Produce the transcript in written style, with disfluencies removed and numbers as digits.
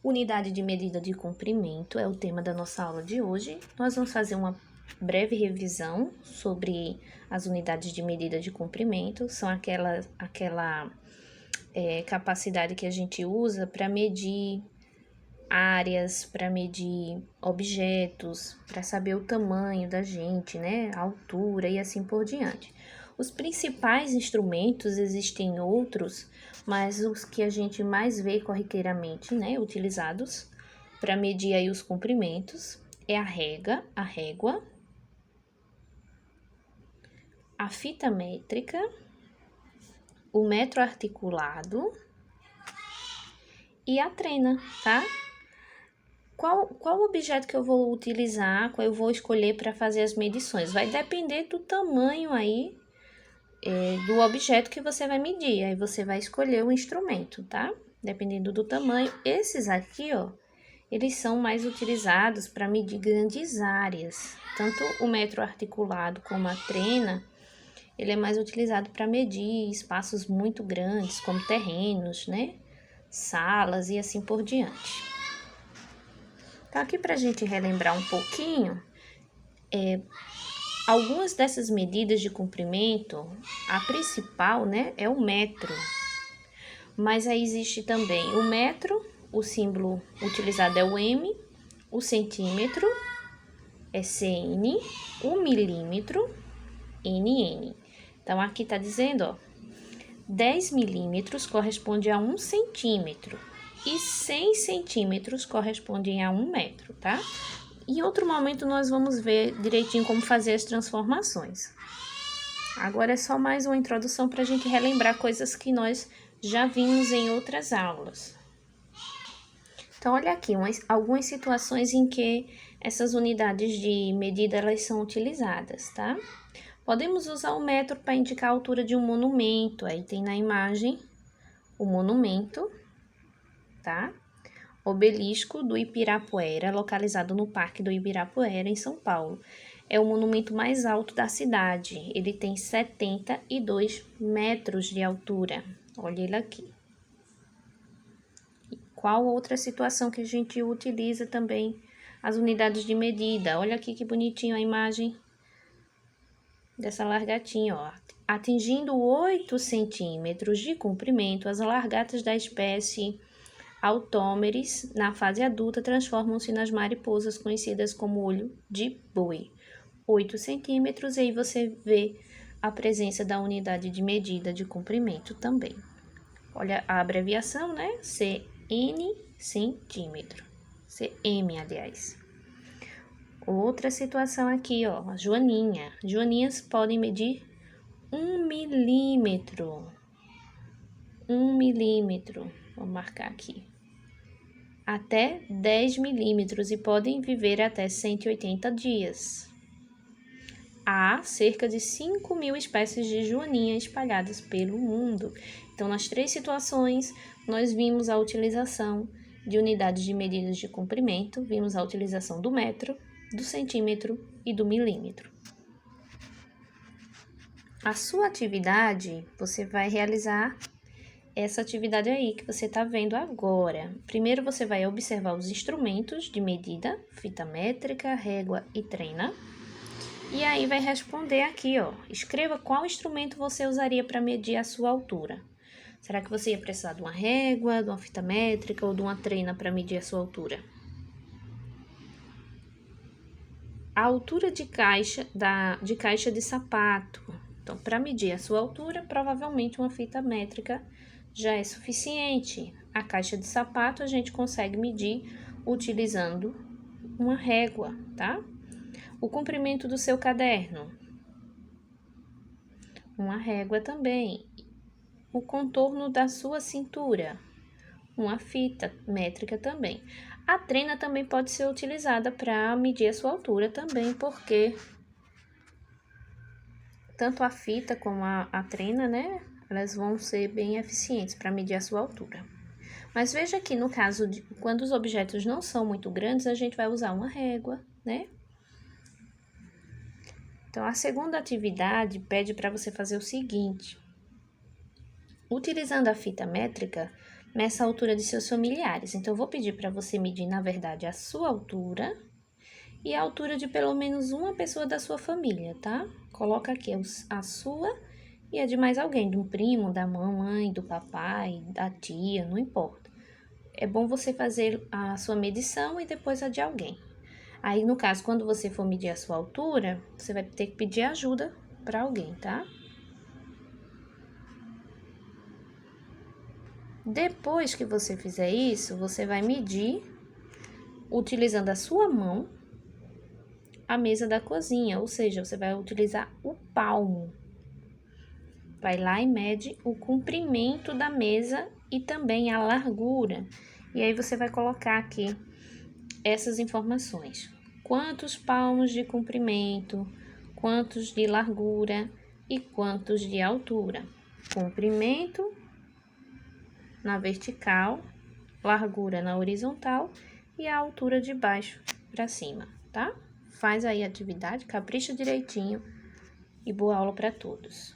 Unidade de medida de comprimento é o tema da nossa aula de hoje. Nós vamos fazer uma breve revisão sobre as unidades de medida de comprimento. São aquela capacidade que a gente usa para medir áreas, para medir objetos, para saber o tamanho da gente, né? A altura e assim por diante. Os principais instrumentos, existem outros, mas os que a gente mais vê corriqueiramente, né, utilizados para medir aí os comprimentos, é a régua, a fita métrica, o metro articulado e a trena, tá? Qual objeto que eu vou utilizar, qual eu vou escolher para fazer as medições? Vai depender do tamanho aí do objeto que você vai medir. Aí você vai escolher o instrumento, tá? Dependendo do tamanho. Esses aqui, ó, eles são mais utilizados para medir grandes áreas. Tanto o metro articulado como a trena, ele é mais utilizado para medir espaços muito grandes, como terrenos, né? Salas e assim por diante. Então, aqui para a gente relembrar um pouquinho, algumas dessas medidas de comprimento, a principal, né, é o metro. Mas aí existe também o metro, o símbolo utilizado é o M, o centímetro é CN, o milímetro, NN. Então, aqui tá dizendo, ó, 10 milímetros corresponde a 1 centímetro e 100 centímetros correspondem a 1 metro, tá? Em outro momento, nós vamos ver direitinho como fazer as transformações. Agora é só mais uma introdução para a gente relembrar coisas que nós já vimos em outras aulas. Então, olha aqui, algumas situações em que essas unidades de medida elas são utilizadas, tá? Podemos usar o metro para indicar a altura de um monumento. Aí tem na imagem o monumento, tá? Obelisco do Ibirapuera, localizado no Parque do Ibirapuera, em São Paulo. É o monumento mais alto da cidade. Ele tem 72 metros de altura. Olha ele aqui. Qual outra situação que a gente utiliza também as unidades de medida? Olha aqui que bonitinho a imagem dessa largatinha, ó. Atingindo 8 centímetros de comprimento, as largatas da espécie autômeres, na fase adulta, transformam-se nas mariposas conhecidas como olho de boi. 8 centímetros, e aí você vê a presença da unidade de medida de comprimento também. Olha a abreviação, né? CN, centímetro. CM, aliás. Outra situação aqui, ó, joaninha. Joaninhas podem medir 1 milímetro. 1 milímetro. Vou marcar aqui. Até 10 milímetros e podem viver até 180 dias. Há cerca de 5.000 espécies de joaninha espalhadas pelo mundo. Então, nas três situações, nós vimos a utilização de unidades de medidas de comprimento, vimos a utilização do metro, do centímetro e do milímetro. A sua atividade, você vai realizar essa atividade aí que você está vendo agora. Primeiro, você vai observar os instrumentos de medida, fita métrica, régua e trena. E aí, vai responder aqui, ó. Escreva qual instrumento você usaria para medir a sua altura. Será que você ia precisar de uma régua, de uma fita métrica ou de uma trena para medir a sua altura? A altura de caixa de sapato. Então, para medir a sua altura, provavelmente uma fita métrica já é suficiente. A caixa de sapato a gente consegue medir utilizando uma régua, tá? O comprimento do seu caderno, uma régua também. O contorno da sua cintura, uma fita métrica também. A trena também pode ser utilizada para medir a sua altura também, porque tanto a fita como a trena, né, elas vão ser bem eficientes para medir a sua altura. Mas veja que no caso de quando os objetos não são muito grandes, a gente vai usar uma régua, né? Então, a segunda atividade pede para você fazer o seguinte. Utilizando a fita métrica, Meça a altura de seus familiares. Então, eu vou pedir para você medir, na verdade, a sua altura e a altura de pelo menos uma pessoa da sua família, tá? Coloca aqui a sua e a de mais alguém, de um primo, da mamãe, do papai, da tia, não importa. É bom você fazer a sua medição e depois a de alguém. Aí, no caso, quando você for medir a sua altura, você vai ter que pedir ajuda para alguém, tá? Depois que você fizer isso, você vai medir, utilizando a sua mão, a mesa da cozinha, ou seja, você vai utilizar o palmo. Vai lá e mede o comprimento da mesa e também a largura. E aí você vai colocar aqui essas informações. Quantos palmos de comprimento, quantos de largura e quantos de altura. Comprimento na vertical, largura na horizontal e a altura de baixo para cima, tá? Faz aí a atividade, capricha direitinho e boa aula para todos.